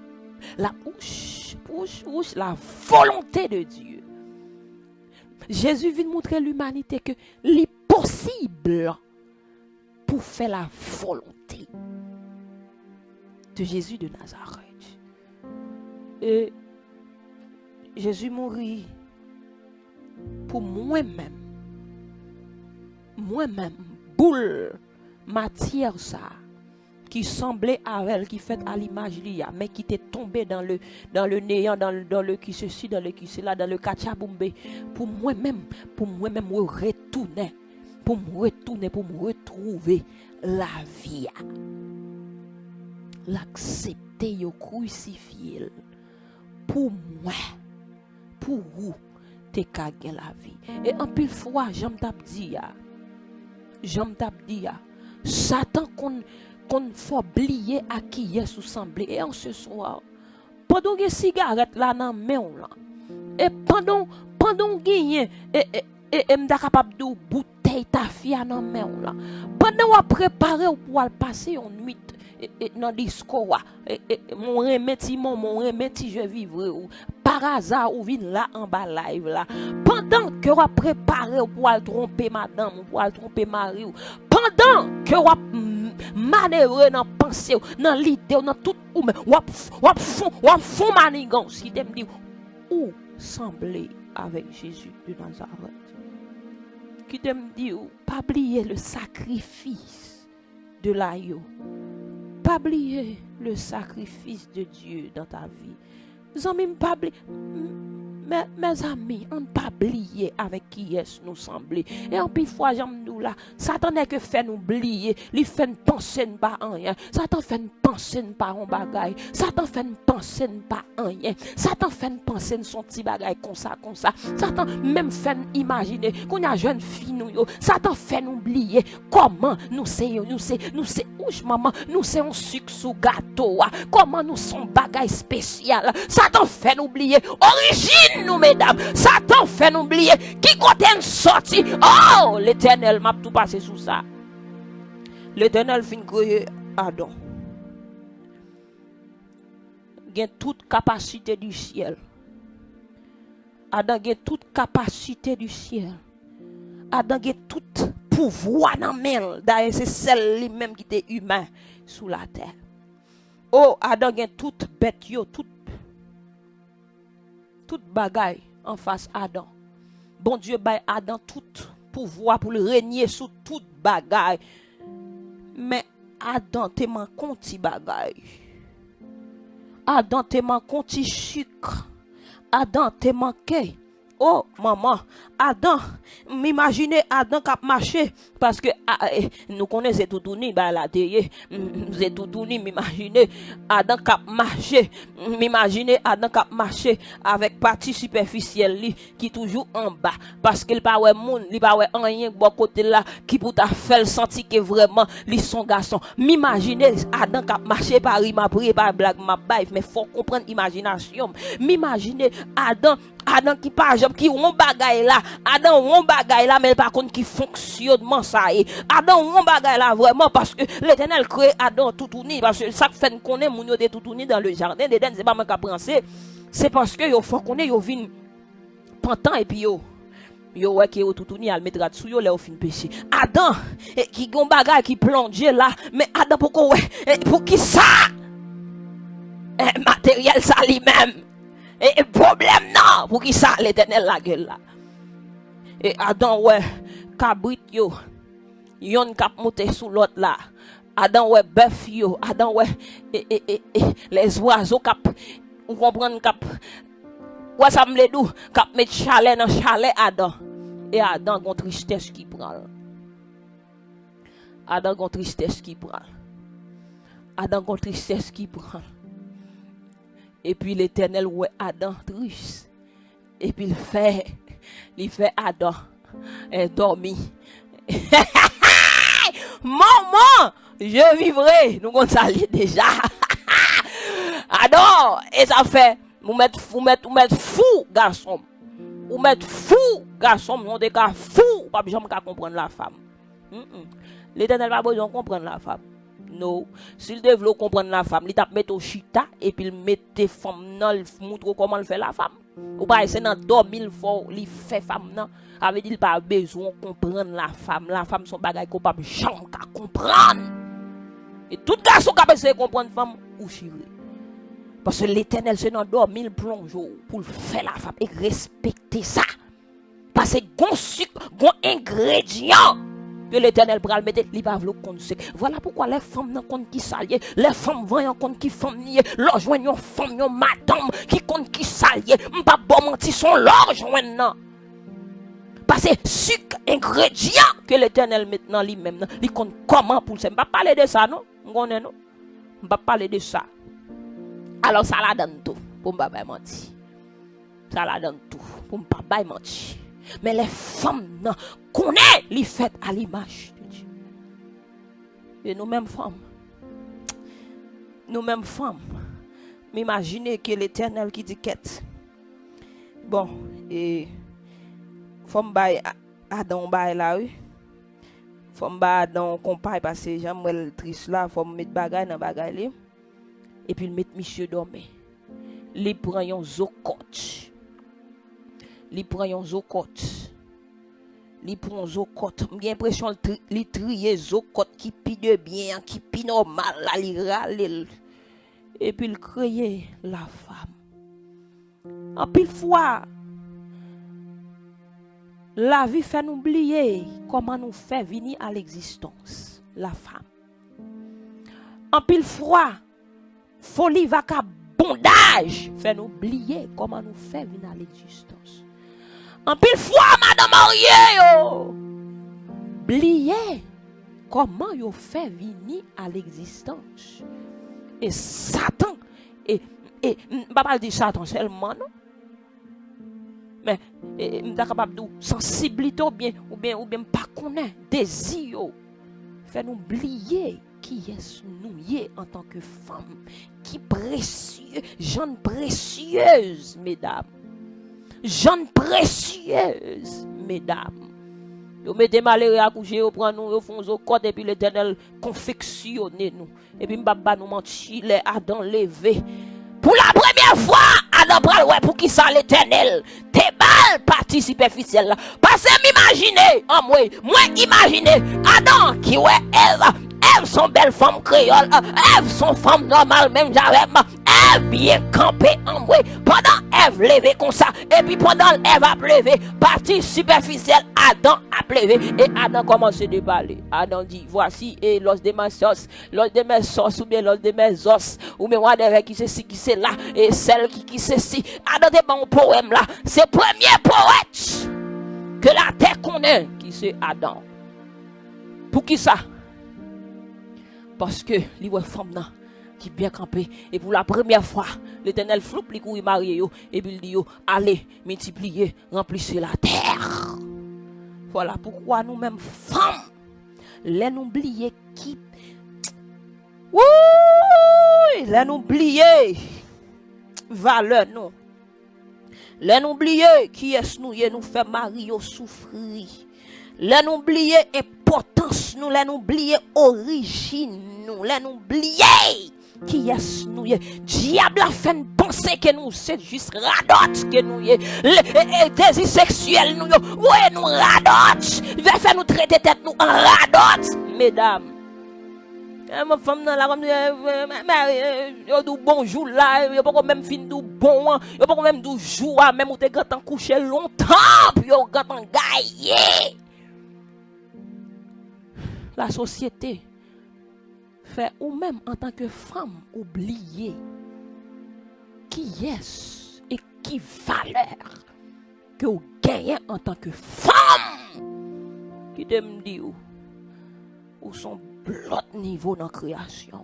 la volonté de Dieu. Jésus vient montrer l'humanité que les possible pour faire la volonté de Jésus de Nazareth. Et Jésus mourit pour moi-même, boule matière ça qui semblait à elle, qui fait à l'image liya, mais qui était tombé dans le néant, dans le qui ceci, dans le qui cela, dans le kachaboumbe, pour moi-même me retourner, pour me retrouver la vie. l'accepter, yo crucifier pour moi, pour vous, te ka gen la vie. Et en pile fois, j'aime dit Satan qu'on faut oublier à qui est semblé. Et en ce soir, pendant que cigarette là dans main là, et pendant gagner et m'da capable de bouteille ta fille dans main là, pendant à préparer pour passer une nuit dans disco mon remède je vivrai par hasard ou vin là en bas live là pendant que on préparer pour tromper madame pour tromper mari pendant que on manœuvrer dans pensée dans l'idée dans tout ou fond manigan si t'aime dire ou sembler avec Jésus de Nazareth qui t'aime dire pas oublier le sacrifice de l'agneau. Pas oublier le sacrifice de Dieu dans ta vie. Mes amis, mes amis, on ne pas oublier avec qui est nous sembler. Et en plus fois j'aime nous là, Satan n'est que fait nous oublier, il fait nous penser pas en rien. Satan fait nous penser pas en bagaille. Satan fait nous penser pas en rien. Satan fait nous penser son petit bagaille comme ça. Satan même fait nous imaginer qu'on a jeune fille nous yo. Satan fait nous oublier comment nous c'est ouch maman, nous c'est un sucre sous gâteau. Comment nous sommes bagaille spécial. Satan fait nous oublier origine nous mesdames. Satan fait nous oublier qui côté sorti. Oh, l'Éternel m'a tout passé sous ça. L'Éternel fin créer Adam. Gain toute capacité du ciel. Adam gain toute capacité du ciel. Adam gain tout pouvoir dans main. D'ailleurs c'est celle lui-même qui était humain sous la terre. Oh, Adam gain toute bête yo, toute bagaille en face Adam. Bon Dieu bail Adam tout pouvoir pour le régner sur toute bagaille. Mais Adam te man konti bagaille. Adam te man konti sucre. Adam te manqué. Oh maman, Adam, m'imaginez Adam qui a marché parce que nous connaissons tout tourné bah la télé, c'est tout tourné m'imaginez Adam qui a marché, m'imaginez Adam qui a marché avec partie superficielle qui toujours en bas parce qu'il pas ouais monde, il pas ouais rien bon côté là qui pour ta faire sentir que vraiment ils sont garçons. M'imaginez Adam qui a marché par m'a prié par blague m'a baille mais faut comprendre imagination. M'imaginez Adam qui pas qui on bagaille là Adam on bagaille là mais par contre qui fonctionnement ça est Adam on bagaille là vraiment parce que l'Éternel crée Adam tout tourné parce que ça fait connaît moun yo de tout tourné dans le jardin d'Éden c'est pas moi qui penser c'est parce que yo faut connaît yo vinn pantan et puis yo ouais qui yo tout tourné al mettre sous yo là au fin péché Adam qui gon bagaille qui plonge là mais Adam pourquoi ouais pour qui ça matériel ça lui-même. Et problème non, pour qui ça l'Éternel la gueule là. Et Adam ouais, cabrit yo, yon kap monter sous l'autre là. Adam ouais bœuf yo, Adam ouais les oiseaux cap, on comprend cap. Ouais ça me le dou, cap mettre chalet dans chalet Adam. Et Adam gon tristesse qui prend. Adam gon tristesse qui prend. Adam gon tristesse qui prend. Et puis l'Éternel ouais Adam triste. Et puis il fait Adam dormi. Maman, je vivrai. Nous on s'allie déjà. Adam, et ça fait vous mettre fou garçon. Vous mettre fou garçon, on des cas fou, pas jamais comprendre la femme. L'Éternel pas besoin comprendre la femme. Non, s'il devait comprendre la femme, il t'a mettre au chita et puis il mettait femme nan, il montre comment il fait la femme. Ou pas c'est dans dormir il fait femme nan. Avait dit il pas besoin comprendre la femme son bagage qu'on pas jamais comprendre. Et tout garçon qui a besoin comprendre femme ou chiré. Parce que l'Éternel c'est dans dormir il plonge pour faire la femme et respecter ça. Parce que gon sucre, gon ingrédient que l'Éternel pral mettre li pa vle kon sek. Voilà pourquoi les femmes nan compte qui salye, les femmes voyant compte qui femme nié, leur joindre femme yon madame qui compte qui salye, m'pa bon menti son leur joindre nan. Parce que sucre ingrédient que l'Éternel maintenant lui même, il compte comment pour ça. M'pa parler de ça non, on connaît non. On va parler de ça. Alors ça la donne tout pour me pas mentir. Ça la donne tout pour me pas mentir. Mais les femmes non connaissent les faites à l'image de Dieu. Et nous-mêmes femmes, m'imaginez que l'Éternel qui dit quête. Bon, et femme bail Adam bail là oui. Femme bail Adam compagne parce que j'aime triste là, faut mettre bagay dans bagay li. Et puis il met monsieur dormir. Li prend yon zokot. Li prend yon zokot. J'ai l'impression li trier zokot qui pi de bien, qui pi normal là li rale. Et puis il criait la femme. En pile fois la vie fait nous oublier comment nous fait venir à l'existence la femme. En pile fois folie vagabondage fait nous oublier comment nous fait venir à l'existence. En pile fois madame mariée oublier comment yo fait venir à l'existence. Et Satan et pas dire Satan seulement non. Mais m'ta capable de sensibilité ou bien pas connaître désir fait nous oublier qui est nous en tant que femme, qui précieux, jeune précieuse mesdames. Jeune précieuse mesdames. Yo mettez malheureux à coucher, yo prend nous, yo font zo code et puis l'Éternel confectionne nous. Et puis m'baba nous mentir les Adam levé. Pour la première fois, Adam pral ouais pour qui ça l'Éternel t'es bal partie superficielle là. Parce que m'imaginer en moi imaginer Adam qui ouais Ève sont belles femmes créoles, Ève sont femmes normales même j'avais Ève bien campée en moi. Pendant Ève levé comme ça et puis pendant Ève a levé partie superficielle Adam a levé et Adam commence à parler. Adam dit voici et l'os de mes os ou bien l'os de mes os ou bien whatever qui c'est ci qui c'est là et celle qui c'est ci. Adam de bon poème là, c'est premier poète que la terre connaît qui c'est Adam. Pour qui ça? Parce que les femmes là qui bien campé et pour la première fois l'Éternel floupe les couilles mariés et puis il dit allez multiplier remplissez la terre. Voilà pourquoi nous mêmes femmes les oublier qui les oublier valeur nous les oublier qui est nous fait marier souffrir. Les oublier importance nous, les oublier origine nous, les oublier qui est nous. Diable a fait penser que nous c'est juste radote que nous les désirs sexuels nous ouais nous radote. Il va faire nous traiter tête nous en radote mesdames. Ma femme dans la yo du bonjour là, yo pas même fin du bon, yo pas même du jour même ou te grand coucher longtemps puis yo grand gailler. La société fait ou même en tant que femme oublier qui est et qui valeur que vous gagnez en tant que femme qui t'aime dit ou son l'autre niveau dans la création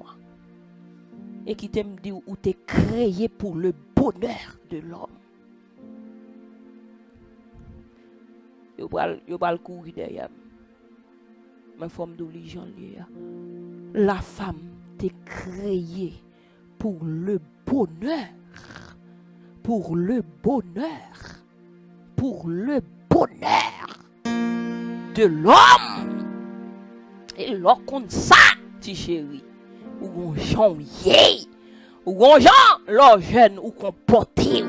et qui t'aime dit ou t'es créé pour le bonheur de l'homme. Yo pral courir derrière. Ma forme d'origine la femme t'est créée pour le bonheur de l'homme et l'on ça ti chéri ou gon jan yé ou gon jan l'on jeune ou comporté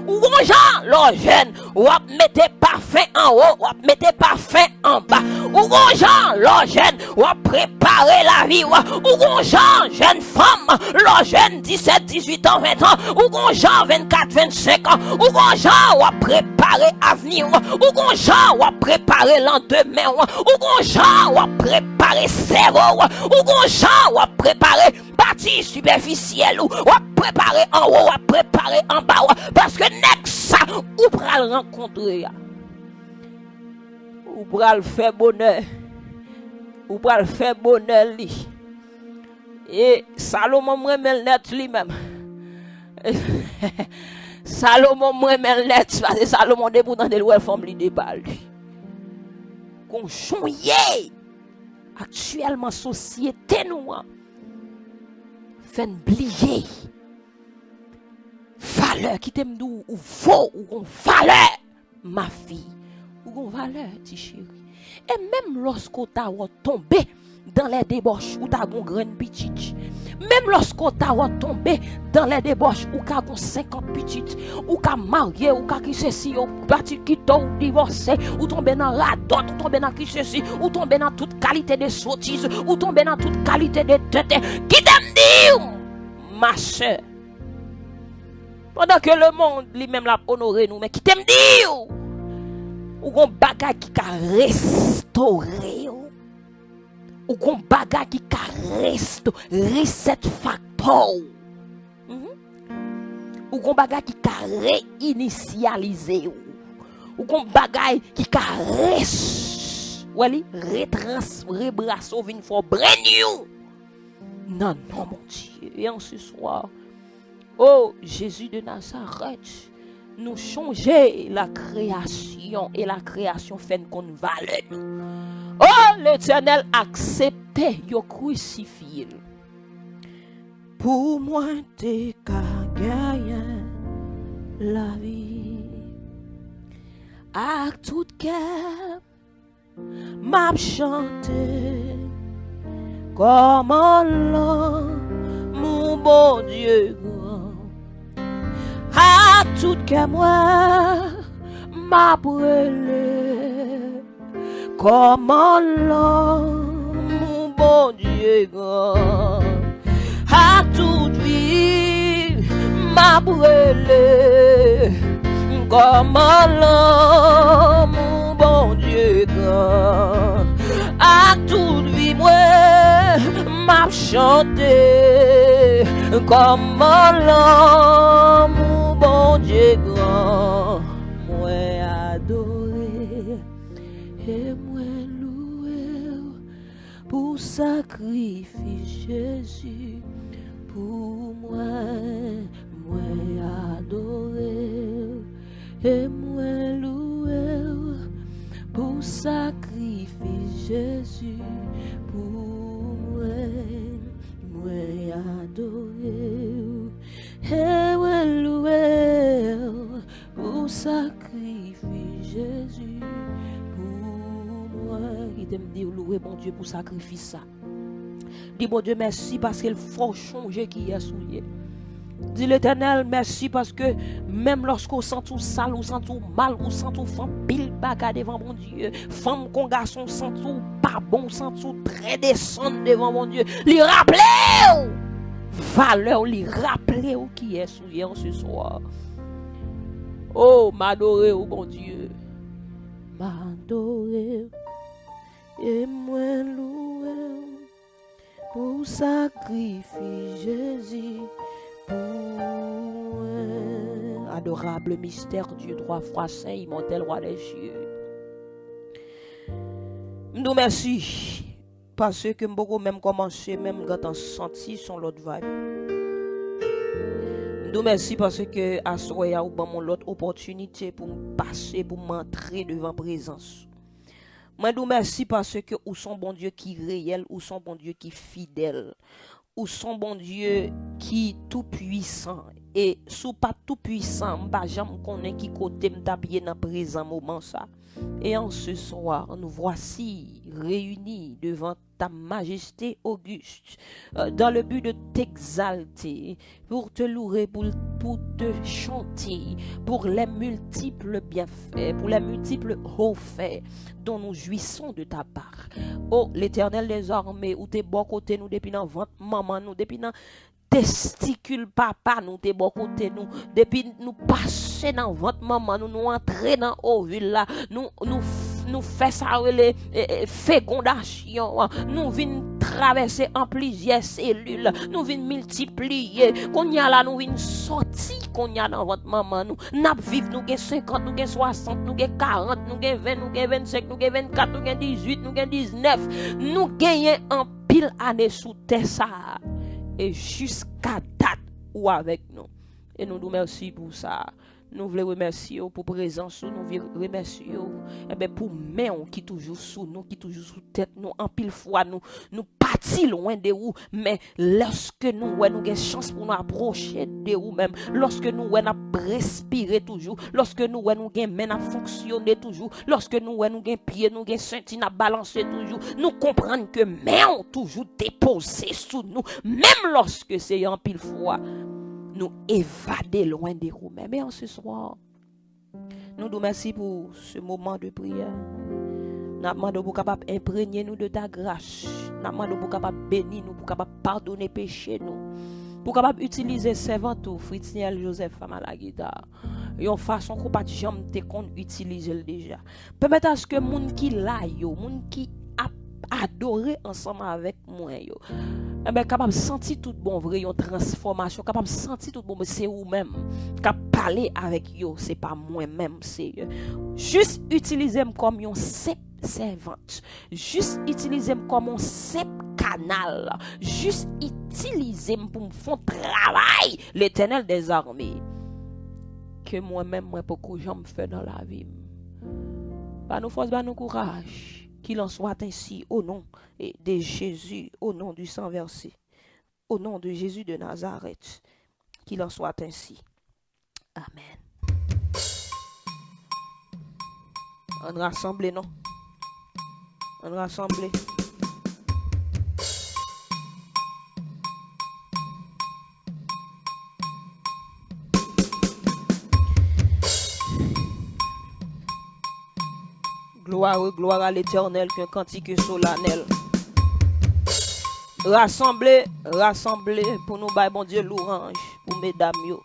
ou gon jan l'on jeune ou mettez parfum en haut ou mettez parfum en bas ou gon jan l'on jeune ou préparer la vie ou gon jan jeune femme l'on jeune 17 18 ans 20 ans ou gon jan 24 25 ans ou gon jan ou préparer avenir ou gon jan ou préparer lendemain ou gon jan ou préparer cerveau ou gon jan ou préparer partie superficielle ou préparer en haut ou préparer en bas parce que next ça ou pral rencontrer ou pral faire bonheur li Et Salomon mwen net lui-même. Salomon mwen net parce que Salomon de pour dans de l'ouest femme li débat lui. Qu'on chouye actuellement société nous fait oublier valeur qui t'aime d'où ou faux ou qu'on valeur ma fille ou qu'on valeur ti chérie. Et même lorsqu'on t'a tombé dans les débauches ou t'as gon graine petite, même lorsqu'on t'a tombé dans les débauches ou qu'a gon 50 petites ou qu'a marié ou qu'a qui ceci ou parti qui ou divorcé ou tombé dans radot ou tombé dans qui ceci ou tombé dans toute qualité de sottise ou tombé dans toute qualité de tête qui t'aime dire ma soeur pendant que le monde lui-même l'a honoré nous mais qui t'aime dire ou gon bagay qui ka restaurer ou gon bagay qui ka reset factor ou gon bagay qui ka réinitialiser ou gon bagay qui ka retransbrasso vin for brand new non mon Dieu et en ce soir oh Jésus de Nazareth nous changer la création et la création fait qu'on valeur. Oh l'Éternel accepté yo crucifié. Pour moi t'es qu'à gagner la vie. À tout cœur m'a chanté comment mon bon Dieu à tout que moi m'a brûlé comment mon bon Dieu à toute vie m'a brûlé comment mon bon Dieu à toute vie moi m'a chanté comment mon bon Dieu grand moi adoré et moi loué pour sacrifice Jésus pour moi adoré et moi loué pour sacrifice Jésus pour moi adoré et moi loué pour sacrifice Jésus pour moi. Il t'aime dire louer bon Dieu pour sacrifice ça. Dis bon Dieu merci parce qu'il faut changer qui est souillé. Dis l'Éternel merci parce que même lorsqu'on sent tout sale, on sent tout mal, on sent tout femme pile bagarre devant mon Dieu, femme qu'on garçon sent tout pas bon, sent tout très descendre devant mon Dieu. Lui rappeler valeur, lui rappeler qui est souillé en ce soir. Oh m'adorer au bon Dieu, m'adorer et moi louer pour sacrifier Jésus. Adorable mystère, Dieu droit, foi saint, immortel, roi des cieux. Nous merci parce que beaucoup même commencé, même quand on senti son l'autre vibe. Nous merci parce que à soya ou bon mon l'autre opportunité pour me passer, pour m'entrer devant présence. Moi nous merci parce que ou son bon Dieu qui réel, ou son bon Dieu qui fidèle. Ou son bon Dieu qui tout puissant et sous pas tout puissant m'pa jamais connaît qui côté m'ta pied dans présent moment ça et en ce soir nous voici réunis devant ta majesté auguste dans le but de t'exalter pour te louer pour te chanter pour les multiples bienfaits pour les multiples hauts faits dont nous jouissons de ta part. Oh l'Éternel des armées ou t'es bon côté nous depuis dans ventre maman nous depuis dans testicule papa nous t'es bon côté nous depuis nous passer dans ventre maman nous entrer dans ovule là nous fait ça les fécondation nous vinn traverser en plusieurs cellules nous vinn multiplier qu'on y a là nous vinn sortir qu'on y a dans votre maman nous n'a vivre nous gain 50 nous gain 60 nous gain 40 nous gain 20 nous gain 25 nous gain 24 nous gain 18 nous gain 19 nous gagnons en pile année sous terre ça et jusqu'à date ou avec nous. Et nous nous merci pour ça. Nous voulons remercier pour présence, nous voulons remercier pour main qui toujours sous nous, qui toujours sous tête nous, en pile fois nous partis loin de vous, mais lorsque nous avons chance pour nous approcher de vous même, lorsque nous avons respiré toujours, lorsque nous avons main à fonctionner toujours, lorsque nous avons pied, nous avons senti à balancer toujours, nous comprenons que main toujours déposé sous nous, même lorsque c'est en pile fois nous évader loin de vous-même. Et en ce soir, nous nous remercions pour ce moment de prière. Nous demandons pour capable imprégner nous de ta grâce. Nous demandons pour capable bénir nous, pour capable pardonner péché nous, pour capable utiliser servant tout, Fritz-Niel Joseph à la guitare. Une façon qu'on pas jamais te qu'on utiliser déjà. Permettez à ce que moun qui là yo, moun qui a adoré ensemble avec moi yo, capable de sentir tout bon vrai, une transformation, capable de sentir tout bon, c'est vous-même, capable de parler avec yo, c'est pas moi-même, c'est juste utiliser comme une simple servante, juste utiliser comme un simple canal, juste utiliser pour me faire travail, l'Éternel des armées, que moi-même, moi, beaucoup de gens me font dans la vie. Bah nous force, bah nous courage. Qu'il en soit ainsi au nom de Jésus, au nom du sang versé, au nom de Jésus de Nazareth. Qu'il en soit ainsi. Amen. On rassemble, non? On rassemble. Gloire à l'Éternel, qu'un cantique solennel. Rassemblez pour nous bailler, bon Dieu, l'orange, pour mesdames yo.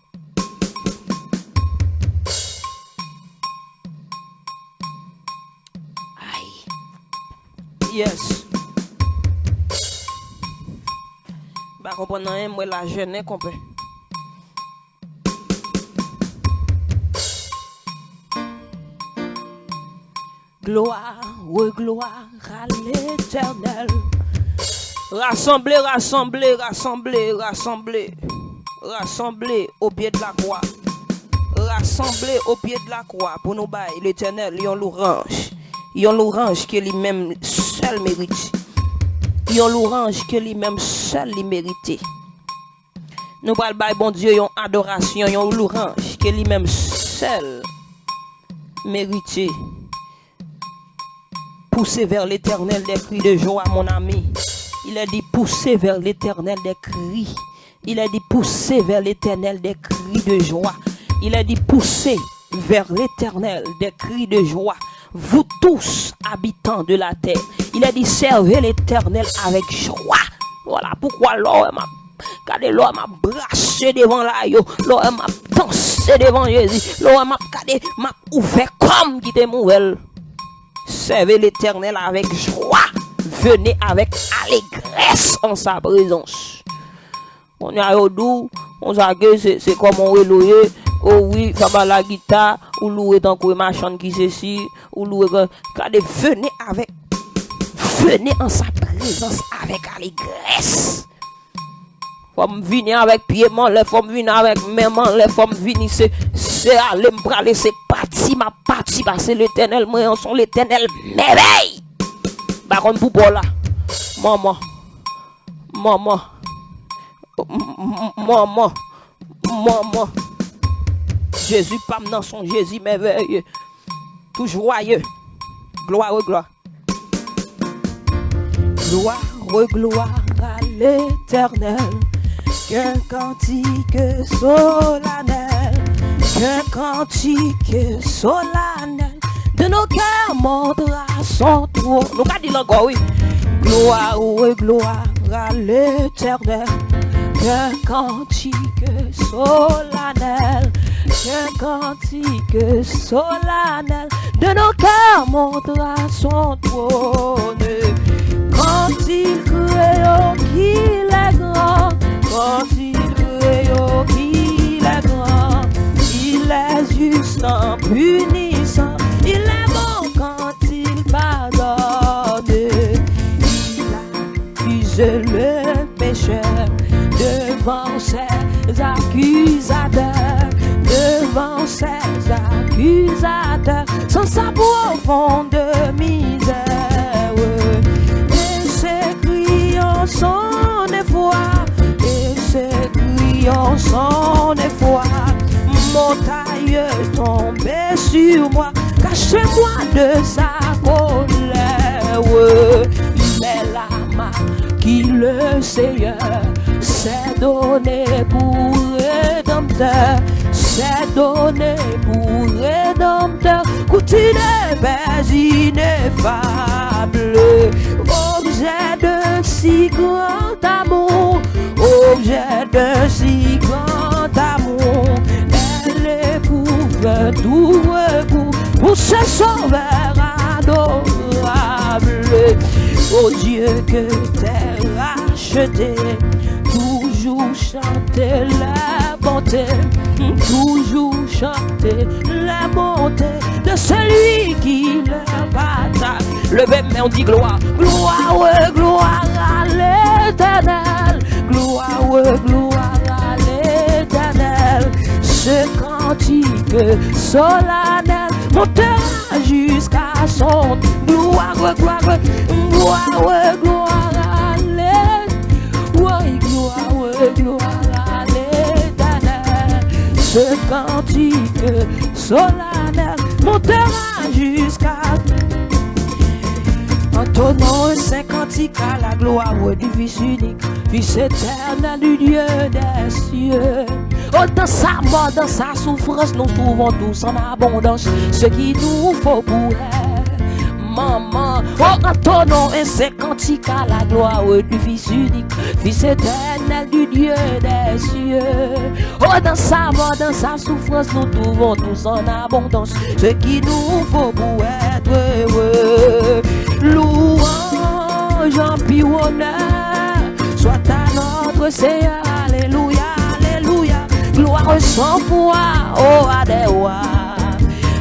Aïe. Yes. Bah, comprenant, moi, la jeune, comprend. Gloire à l'Éternel. Rassemblez au pied de la croix. Rassemblez au pied de la croix pour nous bailler l'Éternel, yon l'orange que lui-même seul mérite. Yon l'orange que lui-même seul il mérite. Nous parlons bailler bon Dieu yon adoration, yon l'orange que lui-même seul mérite. Poussez vers l'Éternel des cris de joie, mon ami. Il a dit poussez vers l'Éternel des cris. Il a dit poussez vers l'Éternel des cris de joie. Il a dit poussez vers l'Éternel des cris de joie. Vous tous, habitants de la terre. Il a dit servez l'Éternel avec joie. Voilà pourquoi l'homme m'a brassé devant la yo. L'homme m'a dansé devant Jésus. L'homme m'a ouvert comme qui était mauvais. Servez l'Éternel avec joie. Venez avec allégresse en sa présence. On est à Yodou, on sait que c'est comme on reloué. Oh oui, ça va la guitare, ou louer dans quoi machin qui ceci, ou louer venez en sa présence avec allégresse. Faut venir avec pied les faut venir avec maman, les faut venir c'est aller me praler, c'est parti ma partie parce que l'Éternel moi en son l'Éternel merveille. Par contre pour là. Maman. Jésus pas dans son Jésus merveilleux. Tout joyeux. Gloire. Gloire à l'Éternel. Qu'un cantique solennel. Qu'un cantique solennel. De nos cœurs montrera son trône. Nous avons dit encore, oui. Gloire à l'Éternel. Qu'un cantique solennel. Qu'un cantique solennel. De nos cœurs montrera son trône. Quand il crie qu'il est grand. Quand il crie qu'il est grand. Il est juste en punissant. Il est bon quand il pardonne. Il accuse le pécheur de devant ces accusateurs, devant ces accusateurs, sans sa profonde misère. Et ses cris en son effroi, et ses cris en son effroi, montagne tombée sur moi, cache-moi de sa colère. Mais la main qui le Seigneur s'est donné pour rédempteur, s'est donné pour rédempteur, coûté de paix ineffable, objet de si grand amour, objet de si grand amour. Elle éprouve tout recours pour ce sauveur adorable. Oh Dieu que t'es racheté, toujours chanter la bonté, toujours chanter la bonté de celui qui le partage. Levez mais on dit gloire, gloire, gloire à l'Éternel, gloire, gloire à l'Éternel. Ce cantique solennel montera jusqu'à son gloire, gloire, gloire, gloire à l'Éternel, gloire, gloire à l'Éternel. Ce cantique solennel montera jusqu'à entonnons un saint cantique à la gloire du Fils unique, Fils éternel du Dieu des cieux. Oh, dans sa mort, dans sa souffrance, nous trouvons tous en abondance ce qu'il nous faut pour elle. Maman, oh, entonnons un saint cantique à la gloire du Fils unique, Fils éternel du Dieu des cieux. Oh, dans sa mort, dans sa souffrance, nous trouvons tous en abondance ce qu'il nous faut pour être heureux. Louange, empire, honneur, soit à notre Seigneur, alléluia, alléluia. Gloire sans foi, oh Adewa,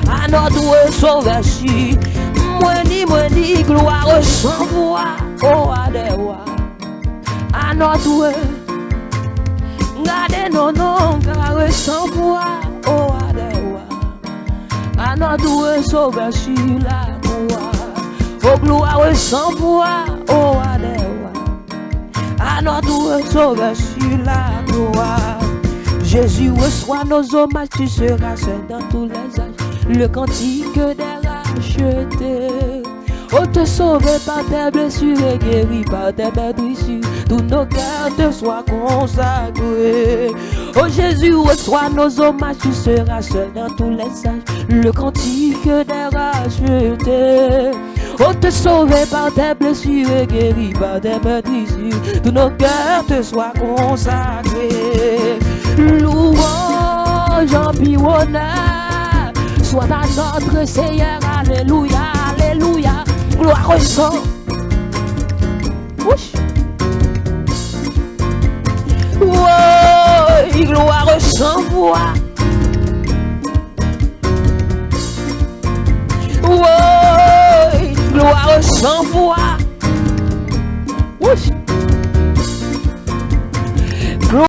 à notre sauveur, moi ni gloire sans foi, oh Adewa, à notre gardez non non, gloire sans foi, oh Adewa, à notre sauveur sur la croix. Oh gloire sans foi, oh Adewa, à notre sauveur sur la croix. Jésus reçoit nos hommages, tu seras seul dans tous les âges, le cantique des rachetés. Oh te sauver par tes blessures et guéri par tes meurtrissures, tous nos cœurs te soient consacrés. Oh Jésus reçoit nos hommages, tu seras seul dans tous les âges, le cantique des rachetés. Oh te sauver par tes blessures et guéri par tes meurtrissures, tous nos cœurs te soient consacrés. Louange, empire, honneur, soit à notre Seigneur, alléluia, alléluia. Gloire au sang. Oui, gloire sans voix. Oui, gloire sans voix.